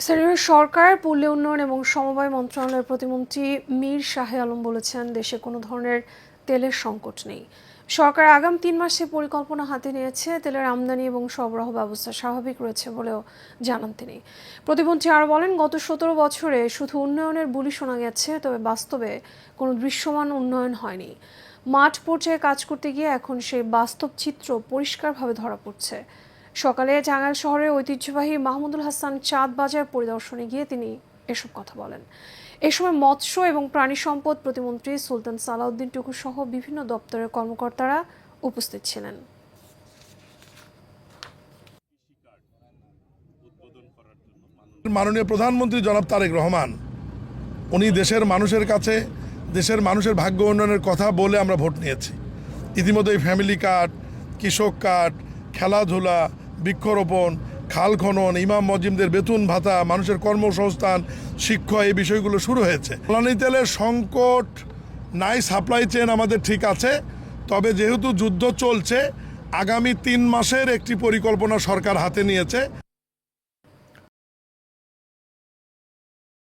স্থানীয় সরকার, পল্লী উন্নয়ন এবং সমবায় মন্ত্রণালয়ের প্রতিমন্ত্রী মীর শাহে আলম বলেছেন, দেশে কোনো ধরনের তেলের সংকট নেই। সরকার আগাম ৩ মাসে পরিকল্পনা হাতে নিয়েছে। তেলের আমদানি এবং সরবরাহ ব্যবস্থা স্বাভাবিক রয়েছে বলেও জানান তিনি। প্রতিমন্ত্রী আরও বলেন, গত ১৭ বছরে শুধু উন্নয়নের বুলি শোনা গেছে, তবে বাস্তবে কোনো দৃশ্যমান উন্নয়ন হয়নি। মাঠ পর্যায়ে কাজ করতে গিয়ে এখন সেই বাস্তব চিত্র পরিষ্কারভাবে ধরা পড়ছে। সকালে টাঙ্গাইল শহরের ঐতিহ্যবাহী মাহমুদুল হাসান চাঁদ বাজার পরিদর্শনে গিয়ে তিনি এসব কথা বলেন। এ সময় মৎস্য এবং প্রাণী সম্পদ প্রতিমন্ত্রী সুলতান সালাউদ্দিন টুকু সহ বিভিন্ন দপ্তরের কর্মকর্তারা উপস্থিত ছিলেন। মাননীয় প্রধানমন্ত্রী জনাব তারেক রহমান উনি দেশের মানুষের কাছে দেশের মানুষের ভাগ্য উন্নয়নের কথা বলে আমরা ভোট নিয়েছি। ইতিমধ্যে ফ্যামিলি কার্ড, কৃষক কার্ড, খেলাধুলা, বৃক্ষরোপণ, খাল খনন, ইমাম মসজিদদের বেতন ভাতা, মানুষের কর্মসংস্থান, শিক্ষা, এই বিষয়গুলো শুরু হয়েছে। জ্বালানি তেলের সংকট নাই, সাপ্লাই চেন আমাদের ঠিক আছে। তবে যেহেতু যুদ্ধ চলছে, আগামী ৩ মাসের একটি পরিকল্পনা সরকার হাতে নিয়েছে।